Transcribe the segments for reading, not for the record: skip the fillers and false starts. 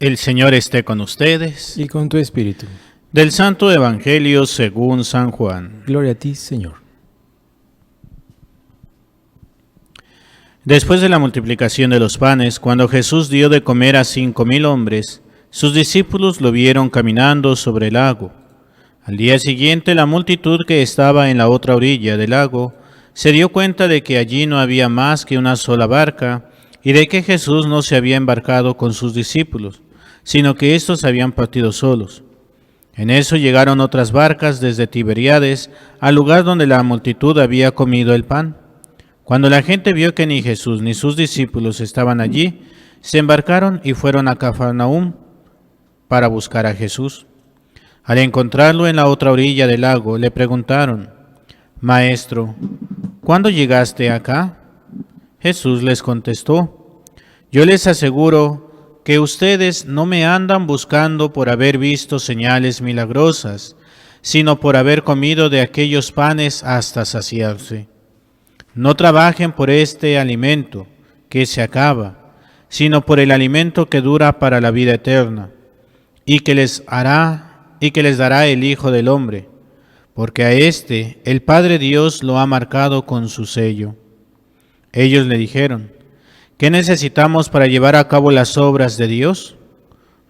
El Señor esté con ustedes. Y con tu espíritu. Del Santo Evangelio según San Juan. Gloria a ti, Señor. Después de la multiplicación de los panes, cuando Jesús dio de comer a 5,000 hombres, sus discípulos lo vieron caminando sobre el lago. Al día siguiente, la multitud que estaba en la otra orilla del lago se dio cuenta de que allí no había más que una sola barca y de que Jesús no se había embarcado con sus discípulos, sino que éstos habían partido solos. En eso llegaron otras barcas desde Tiberíades al lugar donde la multitud había comido el pan. Cuando la gente vio que ni Jesús ni sus discípulos estaban allí, se embarcaron y fueron a Cafarnaúm para buscar a Jesús. Al encontrarlo en la otra orilla del lago, le preguntaron: «Maestro, ¿cuándo llegaste acá?». Jesús les contestó: «Yo les aseguro que ustedes no me andan buscando por haber visto señales milagrosas, sino por haber comido de aquellos panes hasta saciarse. No trabajen por este alimento que se acaba, sino por el alimento que dura para la vida eterna, y que les dará el Hijo del Hombre, porque a éste el Padre Dios lo ha marcado con su sello». Ellos le dijeron: «¿Qué necesitamos para llevar a cabo las obras de Dios?».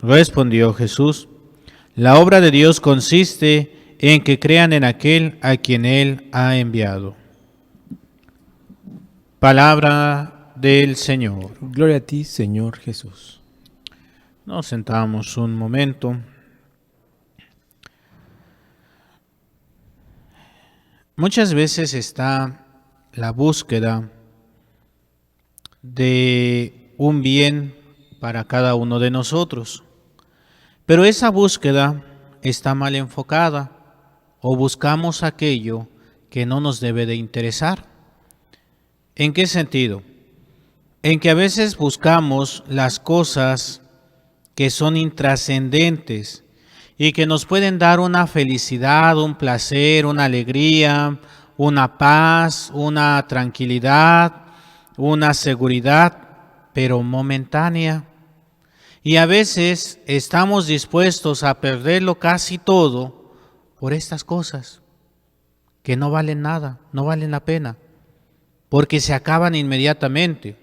Respondió Jesús: «La obra de Dios consiste en que crean en aquel a quien Él ha enviado». Palabra del Señor. Gloria a ti, Señor Jesús. Nos sentamos un momento. Muchas veces está la búsqueda de un bien para cada uno de nosotros, pero esa búsqueda está mal enfocada o buscamos aquello que no nos debe de interesar. ¿En qué sentido? En que a veces buscamos las cosas que son intrascendentes y que nos pueden dar una felicidad, un placer, una alegría, una paz, una tranquilidad, una seguridad, pero momentánea. Y a veces estamos dispuestos a perderlo casi todo por estas cosas que no valen nada, no valen la pena, porque se acaban inmediatamente.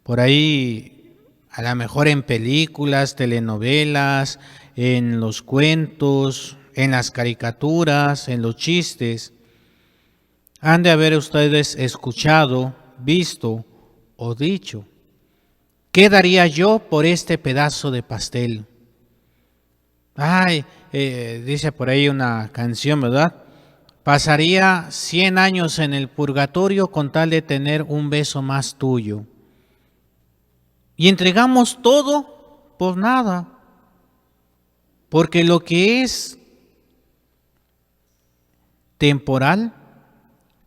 Por ahí, a lo mejor en películas, telenovelas, en los cuentos, en las caricaturas, en los chistes, han de haber ustedes escuchado, visto o dicho: «¿Qué daría yo por este pedazo de pastel?». Dice por ahí una canción, ¿verdad? «Pasaría 100 años en el purgatorio con tal de tener un beso más tuyo». Y entregamos todo por nada, porque lo que es temporal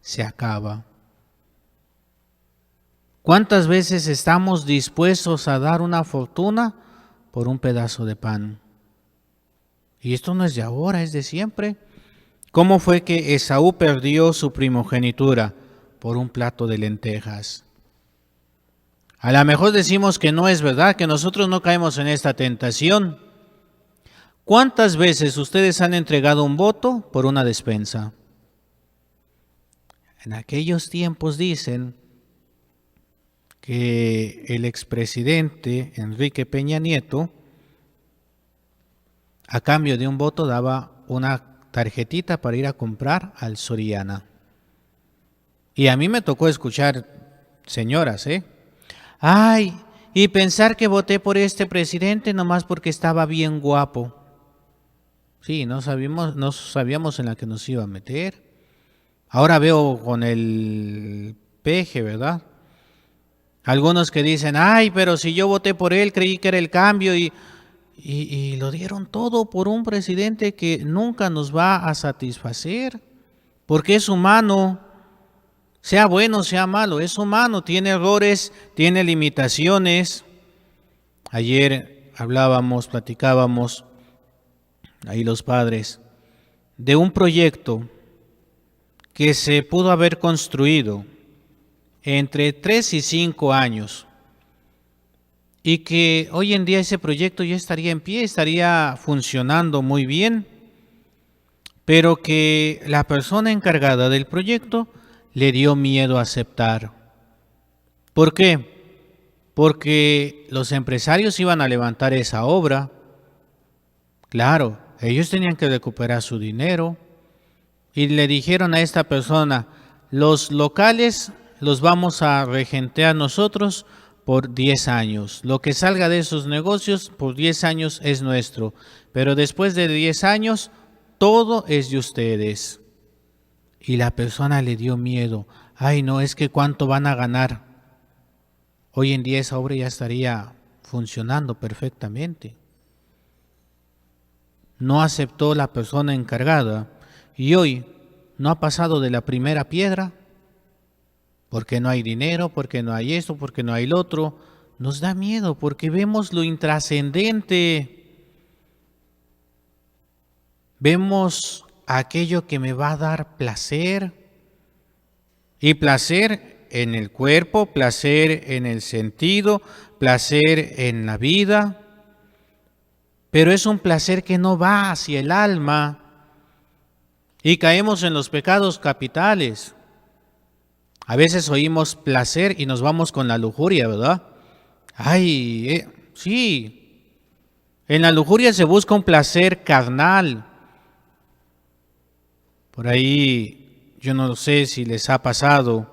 se acaba. ¿Cuántas veces estamos dispuestos a dar una fortuna por un pedazo de pan? Y esto no es de ahora, es de siempre. ¿Cómo fue que Esaú perdió su primogenitura? Por un plato de lentejas. A lo mejor decimos que no es verdad, que nosotros no caemos en esta tentación. ¿Cuántas veces ustedes han entregado un voto por una despensa? En aquellos tiempos dicen que el expresidente Enrique Peña Nieto, a cambio de un voto, daba una tarjetita para ir a comprar al Soriana. Y a mí me tocó escuchar señoras, y pensar que voté por este presidente nomás porque estaba bien guapo. Sí, no sabíamos en la que nos iba a meter. Ahora veo con el peje, ¿verdad? Algunos que dicen: pero si yo voté por él, creí que era el cambio, y lo dieron todo por un presidente que nunca nos va a satisfacer, porque es humano, sea bueno, sea malo, es humano, tiene errores, tiene limitaciones. Ayer platicábamos, ahí los padres, de un proyecto que se pudo haber construido entre 3 y 5 años y que hoy en día ese proyecto ya estaría en pie, estaría funcionando muy bien, pero que la persona encargada del proyecto le dio miedo a aceptar. ¿Por qué? Porque los empresarios iban a levantar esa obra. Claro, ellos tenían que recuperar su dinero y le dijeron a esta persona, los locales los vamos a regentear nosotros por 10 años. Lo que salga de esos negocios por 10 años es nuestro, pero después de 10 años todo es de ustedes. Y la persona le dio miedo. Ay, no, es que cuánto van a ganar. Hoy en día esa obra ya estaría funcionando perfectamente. No aceptó la persona encargada y hoy no ha pasado de la primera piedra porque no hay dinero, porque no hay esto, porque no hay lo otro. Nos da miedo porque vemos lo intrascendente. Vemos aquello que me va a dar placer. Y placer en el cuerpo, placer en el sentido, placer en la vida. Pero es un placer que no va hacia el alma. Y caemos en los pecados capitales. A veces oímos placer y nos vamos con la lujuria, ¿verdad? Ay, sí. En la lujuria se busca un placer carnal. Por ahí, yo no sé si les ha pasado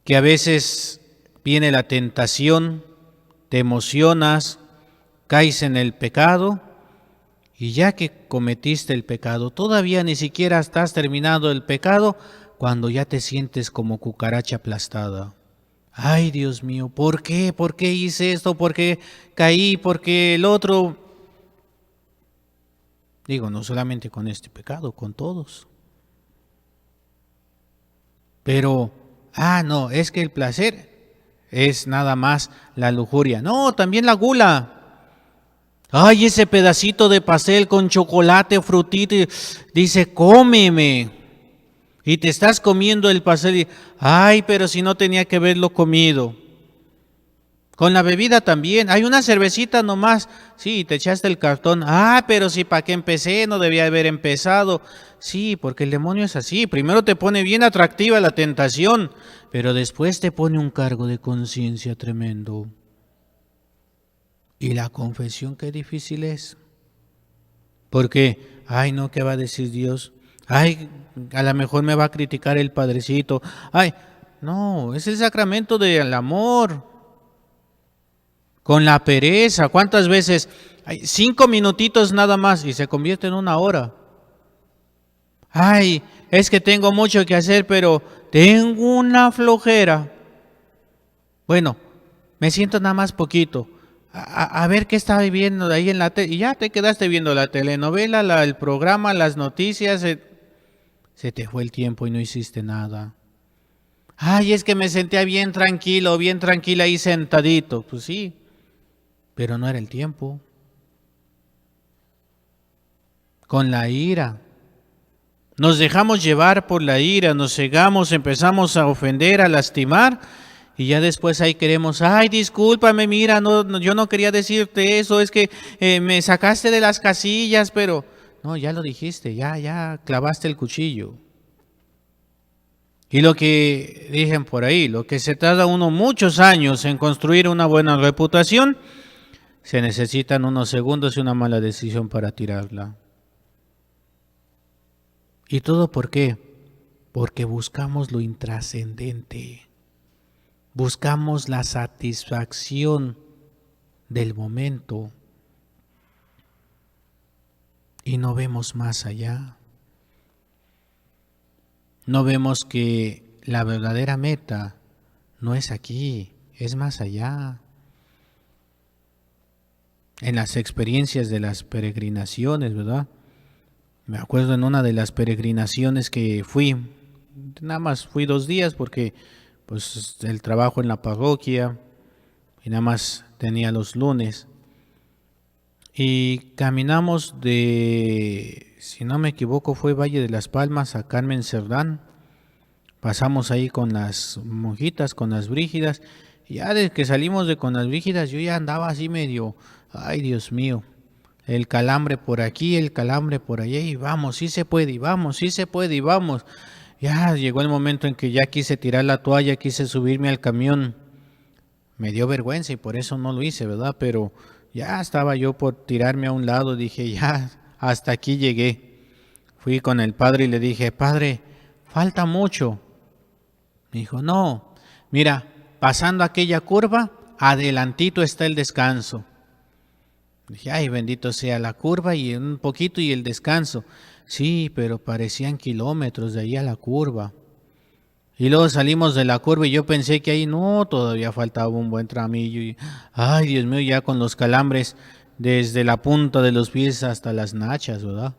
que a veces viene la tentación, te emocionas, caes en el pecado y ya que cometiste el pecado, todavía ni siquiera estás terminado el pecado cuando ya te sientes como cucaracha aplastada. Ay, Dios mío, ¿por qué? ¿Por qué hice esto? ¿Por qué caí? ¿Por qué el otro? Digo, no solamente con este pecado, con todos. Pero, no, es que el placer es nada más la lujuria. No, también la gula. Ay, ese pedacito de pastel con chocolate, frutita, dice, cómeme. Y te estás comiendo el pastel y, ay, pero si no tenía que haberlo comido. Con la bebida también, hay una cervecita nomás, sí, te echaste el cartón, pero si para qué empecé, no debía haber empezado. Sí, porque el demonio es así, primero te pone bien atractiva la tentación, pero después te pone un cargo de conciencia tremendo. Y la confesión qué difícil es. Porque, ay no, ¿qué va a decir Dios? Ay, a lo mejor me va a criticar el padrecito. Ay, no, es el sacramento del amor. Con la pereza, ¿cuántas veces? 5 minutitos nada más y se convierte en 1 hora. Ay, es que tengo mucho que hacer, pero tengo una flojera. Bueno, me siento nada más poquito. A ver qué está viendo ahí en la tele. Y ya te quedaste viendo la telenovela, el programa, las noticias. Se te fue el tiempo y no hiciste nada. Ay, es que me sentía bien tranquilo, bien tranquila ahí sentadito. Pues sí, pero no era el tiempo. Con la ira. Nos dejamos llevar por la ira, nos cegamos, empezamos a ofender, a lastimar y ya después ahí queremos, ay, discúlpame, mira, no, yo no quería decirte eso, es que me sacaste de las casillas, pero no, ya lo dijiste, ya clavaste el cuchillo. Y lo que dicen por ahí, lo que se tarda uno muchos años en construir una buena reputación, se necesitan unos segundos y una mala decisión para tirarla. ¿Y todo por qué? Porque buscamos lo intrascendente. Buscamos la satisfacción del momento y no vemos más allá. No vemos que la verdadera meta no es aquí, es más allá. En las experiencias de las peregrinaciones, ¿verdad? Me acuerdo en una de las peregrinaciones que fui, nada más fui 2 días porque pues el trabajo en la parroquia y nada más tenía los lunes. Y caminamos si no me equivoco, fue Valle de las Palmas a Carmen Cerdán. Pasamos ahí con las monjitas, con las brígidas Ya desde que salimos de con las Brígidas, yo ya andaba así medio, ay Dios mío, el calambre por aquí, el calambre por allá, y vamos, sí se puede, y vamos, sí se puede, y vamos. Ya llegó el momento en que ya quise tirar la toalla, quise subirme al camión. Me dio vergüenza y por eso no lo hice, ¿verdad? Pero ya estaba yo por tirarme a un lado, dije, ya, hasta aquí llegué. Fui con el padre y le dije, padre, falta mucho. Me dijo, no, mira, pasando aquella curva, adelantito está el descanso. Dije, ay, bendito sea la curva y un poquito y el descanso. Sí, pero parecían kilómetros de ahí a la curva. Y luego salimos de la curva y yo pensé que ahí no, todavía faltaba un buen tramillo. Y, ay, Dios mío, ya con los calambres desde la punta de los pies hasta las nachas, ¿verdad?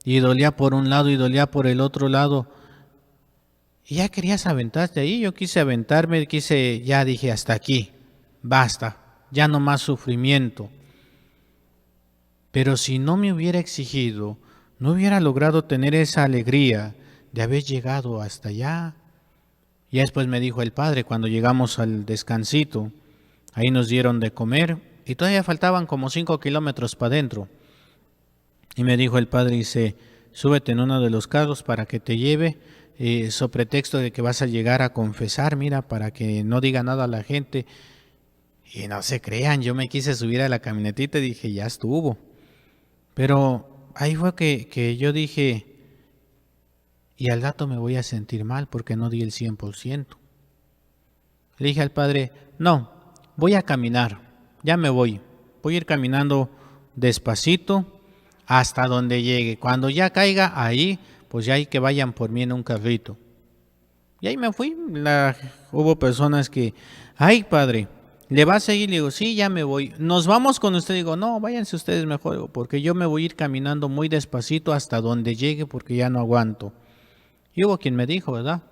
Y dolía por un lado y dolía por el otro lado. Y ya querías aventarte ahí, yo quise aventarme, ya dije, hasta aquí, basta, ya no más sufrimiento. Pero si no me hubiera exigido, no hubiera logrado tener esa alegría de haber llegado hasta allá. Y después me dijo el padre, cuando llegamos al descansito, ahí nos dieron de comer y todavía faltaban como 5 kilómetros para adentro. Y me dijo el padre, dice, súbete en uno de los carros para que te lleve, so pretexto de que vas a llegar a confesar, mira, para que no diga nada a la gente. Y no se crean, yo me quise subir a la camionetita y dije, ya estuvo. Pero ahí fue que yo dije, y al rato me voy a sentir mal porque no di el 100%. Le dije al padre, no, voy a caminar, ya me voy a ir caminando despacito hasta donde llegue. Cuando ya caiga ahí, pues ya hay que vayan por mí en un carrito. Y ahí me fui. Hubo personas que, ay padre, ¿le va a seguir? Le digo, sí, ya me voy. ¿Nos vamos con usted? Digo, no, váyanse ustedes mejor, porque yo me voy a ir caminando muy despacito hasta donde llegue porque ya no aguanto. Y hubo quien me dijo, ¿verdad?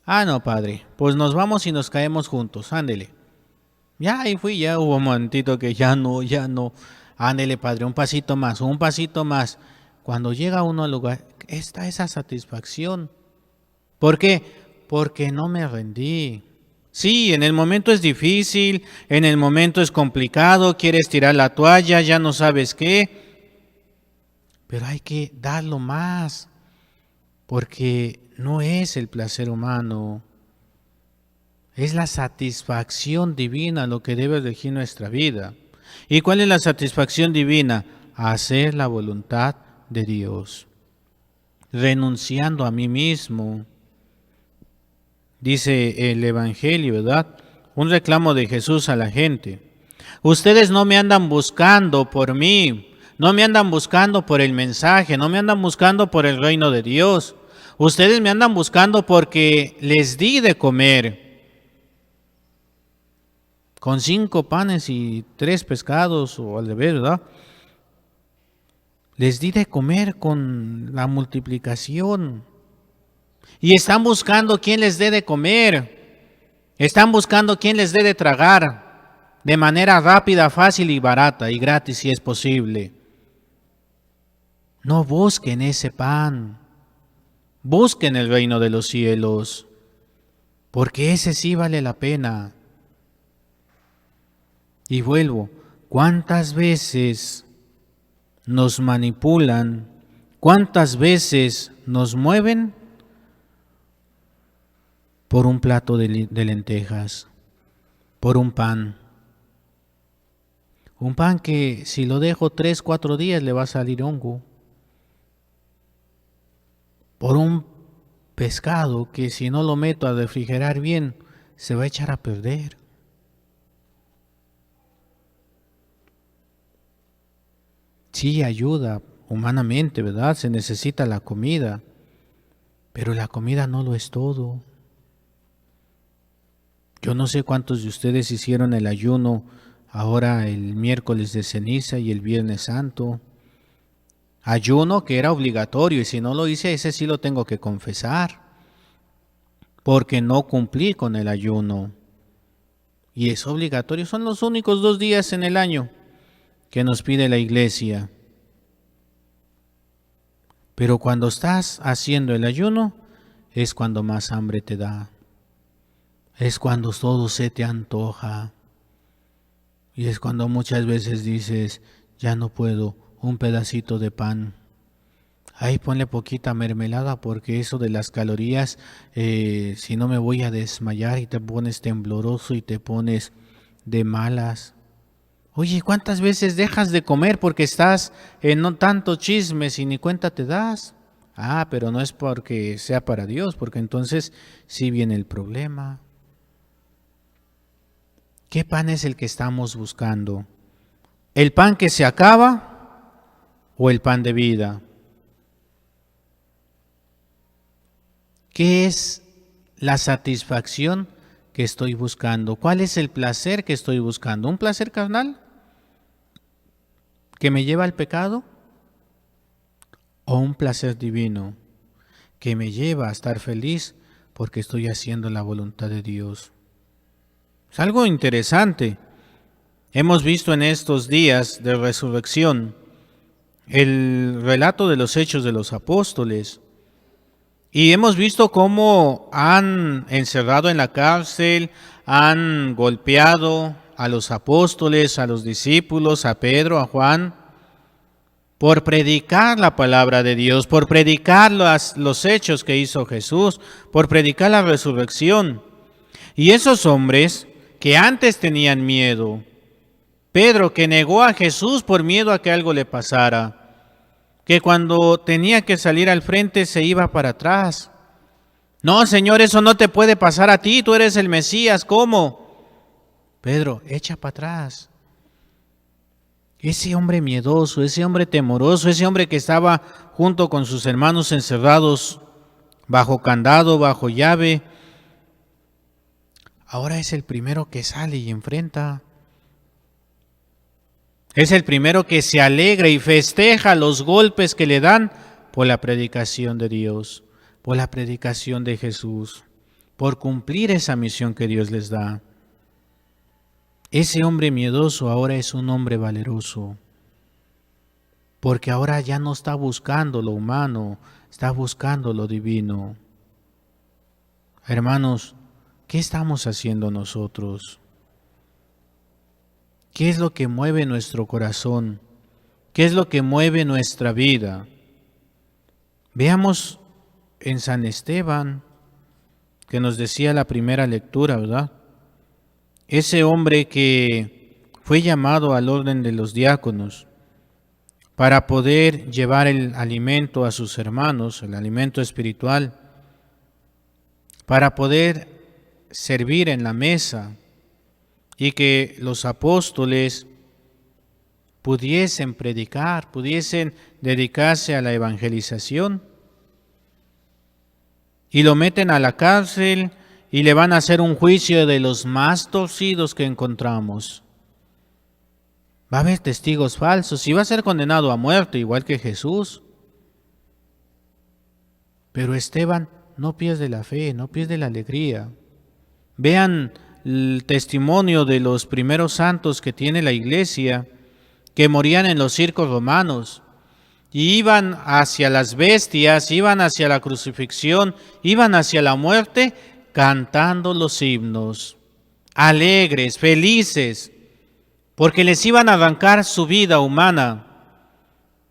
Ah, no, padre, pues nos vamos y nos caemos juntos, ándele. Ya ahí fui, ya hubo un momentito que ya no. Ándele, padre, un pasito más, un pasito más. Cuando llega uno al lugar, está esa satisfacción. ¿Por qué? Porque no me rendí. Sí, en el momento es difícil, en el momento es complicado, quieres tirar la toalla, ya no sabes qué, pero hay que darlo más, porque no es el placer humano, es la satisfacción divina lo que debe regir nuestra vida. ¿Y cuál es la satisfacción divina? Hacer la voluntad de Dios, renunciando a mí mismo. Dice el Evangelio, ¿verdad? Un reclamo de Jesús a la gente. Ustedes no me andan buscando por mí, no me andan buscando por el mensaje, no me andan buscando por el reino de Dios. Ustedes me andan buscando porque les di de comer. Con 5 panes y 3 pescados, o al revés, ¿verdad? Les di de comer con la multiplicación. Y están buscando quién les dé de comer. Están buscando quién les dé de tragar. De manera rápida, fácil y barata y gratis si es posible. No busquen ese pan. Busquen el reino de los cielos. Porque ese sí vale la pena. Y vuelvo, ¿cuántas veces nos manipulan? ¿Cuántas veces nos mueven por un plato de lentejas, por un pan? Un pan que si lo dejo 3, 4 días le va a salir hongo. Por un pescado que si no lo meto a refrigerar bien, se va a echar a perder. Sí, ayuda humanamente, ¿verdad? Se necesita la comida, pero la comida no lo es todo. Yo no sé cuántos de ustedes hicieron el ayuno ahora el miércoles de ceniza y el viernes santo. Ayuno que era obligatorio y si no lo hice, ese sí lo tengo que confesar, porque no cumplí con el ayuno. Y es obligatorio, son los únicos 2 días en el año que nos pide la iglesia. Pero cuando estás haciendo el ayuno, es cuando más hambre te da. Es cuando todo se te antoja. Y es cuando muchas veces dices, ya no puedo, un pedacito de pan. Ahí ponle poquita mermelada porque eso de las calorías, si no me voy a desmayar, y te pones tembloroso y te pones de malas. Oye, ¿cuántas veces dejas de comer porque estás en no tanto chismes y ni cuenta te das? Ah, pero no es porque sea para Dios, porque entonces sí viene el problema. ¿Qué pan es el que estamos buscando? ¿El pan que se acaba o el pan de vida? ¿Qué es la satisfacción que estoy buscando? ¿Cuál es el placer que estoy buscando? ¿Un placer carnal que me lleva al pecado? ¿O un placer divino que me lleva a estar feliz porque estoy haciendo la voluntad de Dios? Es algo interesante. Hemos visto en estos días de resurrección el relato de los hechos de los apóstoles. Y hemos visto cómo han encerrado en la cárcel, han golpeado a los apóstoles, a los discípulos, a Pedro, a Juan, por predicar la palabra de Dios, por predicar los hechos que hizo Jesús, por predicar la resurrección. Y esos hombres que antes tenían miedo, Pedro que negó a Jesús por miedo a que algo le pasara, que cuando tenía que salir al frente se iba para atrás. No, Señor, eso no te puede pasar a ti, tú eres el Mesías, ¿cómo? Pedro, echa para atrás. Ese hombre miedoso, ese hombre temoroso, ese hombre que estaba junto con sus hermanos encerrados bajo candado, bajo llave, ahora es el primero que sale y enfrenta. Es el primero que se alegra y festeja los golpes que le dan por la predicación de Dios, por la predicación de Jesús, por cumplir esa misión que Dios les da. Ese hombre miedoso ahora es un hombre valeroso, porque ahora ya no está buscando lo humano, está buscando lo divino. Hermanos, ¿qué estamos haciendo nosotros? ¿Qué es lo que mueve nuestro corazón? ¿Qué es lo que mueve nuestra vida? Veamos en San Esteban, que nos decía la primera lectura, ¿verdad? Ese hombre que fue llamado al orden de los diáconos para poder llevar el alimento a sus hermanos, el alimento espiritual, para poder servir en la mesa, y que los apóstoles pudiesen predicar, pudiesen dedicarse a la evangelización. Y lo meten a la cárcel y le van a hacer un juicio de los más torcidos que encontramos. Va a haber testigos falsos y va a ser condenado a muerte, igual que Jesús. Pero Esteban no pierde la fe, no pierde la alegría. Vean el testimonio de los primeros santos que tiene la iglesia, que morían en los circos romanos, y iban hacia las bestias, iban hacia la crucifixión, iban hacia la muerte, cantando los himnos, alegres, felices, porque les iban a arrancar su vida humana,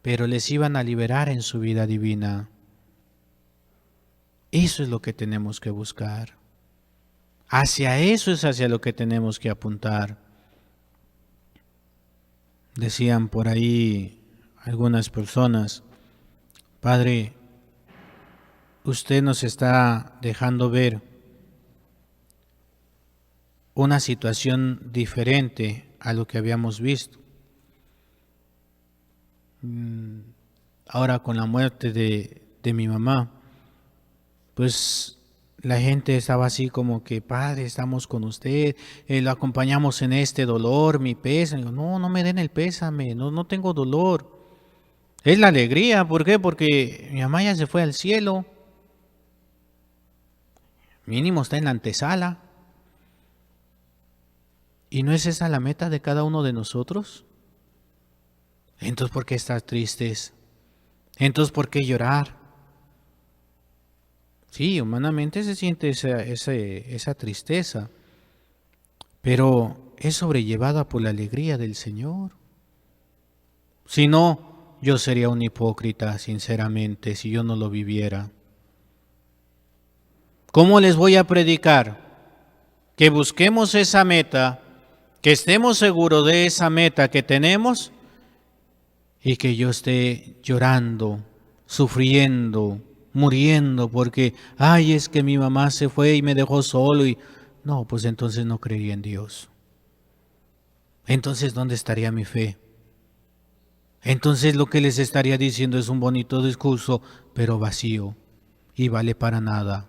pero les iban a liberar en su vida divina. Eso es lo que tenemos que buscar. Hacia eso es hacia lo que tenemos que apuntar. Decían por ahí algunas personas, Padre, usted nos está dejando ver una situación diferente a lo que habíamos visto. Ahora con la muerte de mi mamá, pues la gente estaba así como que, Padre, estamos con usted, lo acompañamos en este dolor, mi pésame. No, no me den el pésame, no tengo dolor. Es la alegría, ¿por qué? Porque mi mamá ya se fue al cielo. Mínimo está en la antesala. ¿Y no es esa la meta de cada uno de nosotros? Entonces, ¿por qué estar tristes? Entonces, ¿por qué llorar? Sí, humanamente se siente esa tristeza, pero es sobrellevada por la alegría del Señor. Si no, yo sería un hipócrita, sinceramente, si yo no lo viviera. ¿Cómo les voy a predicar? Que busquemos esa meta, que estemos seguros de esa meta que tenemos y que yo esté llorando, sufriendo, muriendo porque, ay, es que mi mamá se fue y me dejó solo y no, pues entonces no creería en Dios. Entonces, ¿dónde estaría mi fe? Entonces lo que les estaría diciendo es un bonito discurso, pero vacío y vale para nada.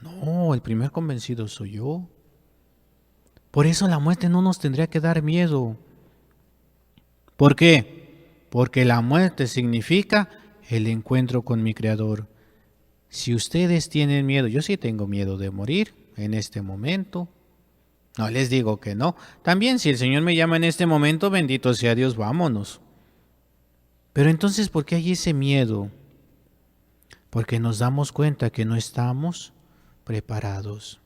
No, el primer convencido soy yo. Por eso la muerte no nos tendría que dar miedo. ¿Por qué? Porque la muerte significa el encuentro con mi Creador. Si ustedes tienen miedo, yo sí tengo miedo de morir en este momento. No les digo que no. También si el Señor me llama en este momento, bendito sea Dios, vámonos. Pero entonces, ¿por qué hay ese miedo? Porque nos damos cuenta que no estamos preparados,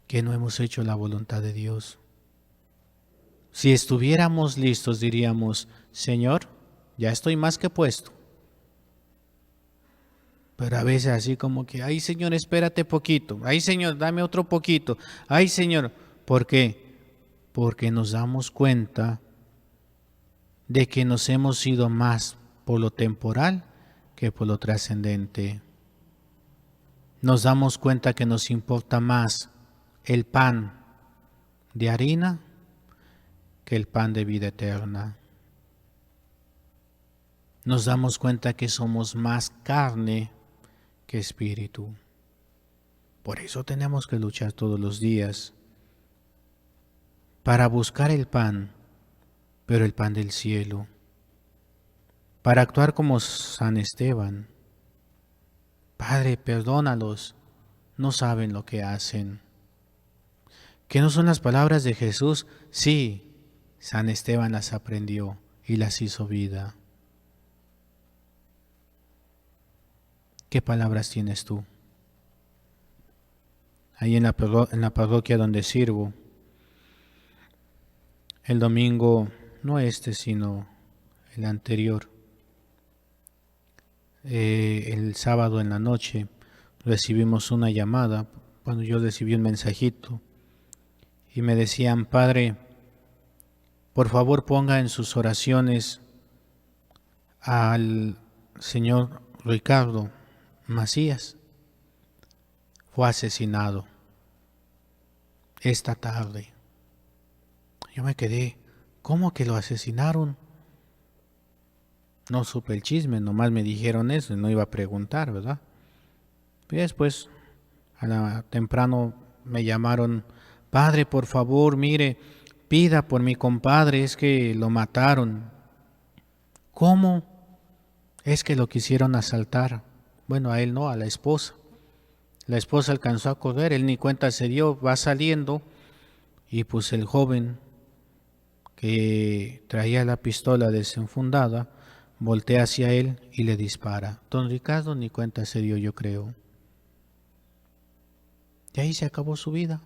que no hemos hecho la voluntad de Dios. Si estuviéramos listos, diríamos, Señor, ya estoy más que puesto. Pero a veces así como que, ay Señor, espérate poquito, ay Señor, dame otro poquito, ay Señor, ¿por qué? Porque nos damos cuenta de que nos hemos ido más por lo temporal que por lo trascendente. Nos damos cuenta que nos importa más el pan de harina que el pan de vida eterna. Nos damos cuenta que somos más carne que espíritu. Por eso tenemos que luchar todos los días para buscar el pan, pero el pan del cielo, para actuar como San Esteban. Padre, perdónalos, no saben lo que hacen. ¿Qué no son las palabras de Jesús? Sí, San Esteban las aprendió y las hizo vida. ¿Qué palabras tienes tú? Ahí en la parroquia donde sirvo, el domingo, no sino el anterior, el sábado en la noche, recibimos una llamada, cuando yo recibí un mensajito, y me decían, Padre, por favor ponga en sus oraciones al señor Ricardo Macías. Fue asesinado esta tarde. Yo me quedé, ¿cómo que lo asesinaron? No supe el chisme, nomás me dijeron eso, no iba a preguntar, ¿verdad? Y después, temprano me llamaron, Padre, por favor, mire, pida por mi compadre, es que lo mataron. ¿Cómo? Es que lo quisieron asaltar. Bueno, a él no, a la esposa. La esposa alcanzó a correr, él ni cuenta se dio, va saliendo y pues el joven que traía la pistola desenfundada voltea hacia él y le dispara. Don Ricardo ni cuenta se dio, yo creo. Y ahí se acabó su vida.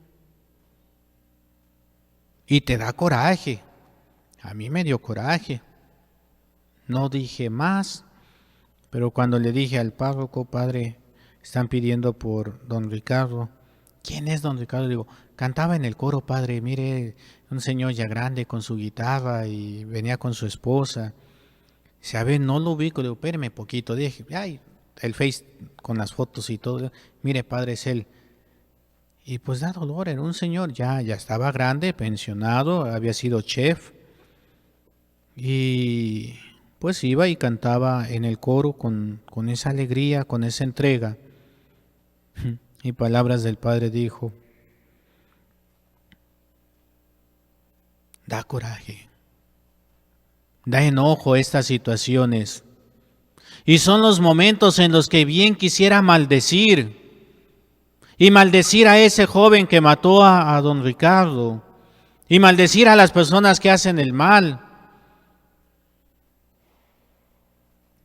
Y te da coraje. A mí me dio coraje. No dije más, pero cuando le dije al párroco, Padre, están pidiendo por don Ricardo. ¿Quién es don Ricardo? Digo, cantaba en el coro, Padre, mire, un señor ya grande con su guitarra y venía con su esposa. Si a ver, no lo ubico, le digo, espéreme poquito, dije, ay, el Face con las fotos y todo, mire, Padre, es él. Y pues da dolor, era un señor, ya estaba grande, pensionado, había sido chef. Y pues iba y cantaba en el coro con esa alegría, con esa entrega. Y palabras del Padre dijo, da coraje, da enojo estas situaciones. Y son los momentos en los que bien quisiera maldecir. Y maldecir a ese joven que mató a don Ricardo. Y maldecir a las personas que hacen el mal.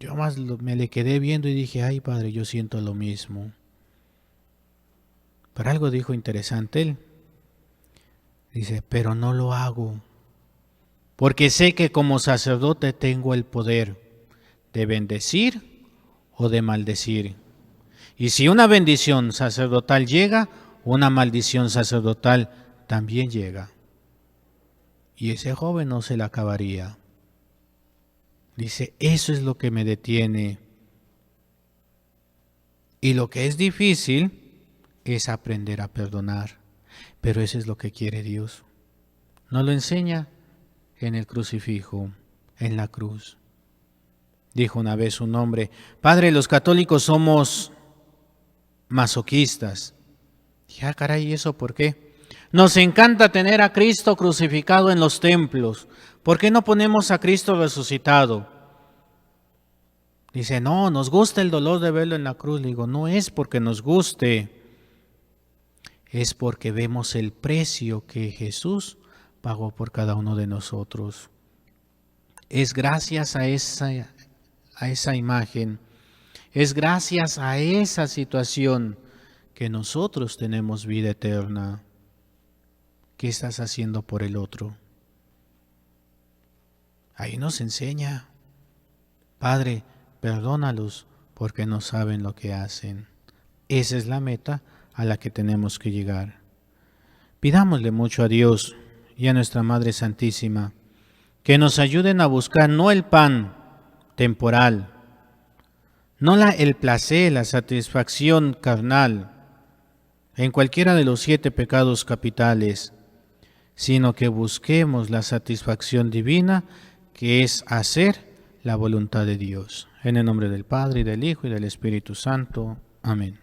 Yo más me le quedé viendo y dije, ay Padre, yo siento lo mismo. Pero algo dijo interesante él. Dice, pero no lo hago, porque sé que como sacerdote tengo el poder de bendecir o de maldecir. Y si una bendición sacerdotal llega, una maldición sacerdotal también llega. Y ese joven no se la acabaría. Dice, eso es lo que me detiene. Y lo que es difícil es aprender a perdonar. Pero eso es lo que quiere Dios. Nos lo enseña en el crucifijo, en la cruz. Dijo una vez un hombre, Padre, los católicos somos masoquistas. Dije, ah, caray, ¿y eso por qué? Nos encanta tener a Cristo crucificado en los templos. ¿Por qué no ponemos a Cristo resucitado? Dice, no, nos gusta el dolor de verlo en la cruz. Le digo, no es porque nos guste, es porque vemos el precio que Jesús pagó por cada uno de nosotros. Es gracias a esa imagen, es gracias a esa situación que nosotros tenemos vida eterna. ¿Qué estás haciendo por el otro? Ahí nos enseña, Padre, perdónalos porque no saben lo que hacen. Esa es la meta a la que tenemos que llegar. Pidámosle mucho a Dios y a nuestra Madre Santísima que nos ayuden a buscar no el pan temporal, no el placer, la satisfacción carnal en cualquiera de los 7 pecados capitales, sino que busquemos la satisfacción divina, que es hacer la voluntad de Dios. En el nombre del Padre, y del Hijo, y del Espíritu Santo. Amén.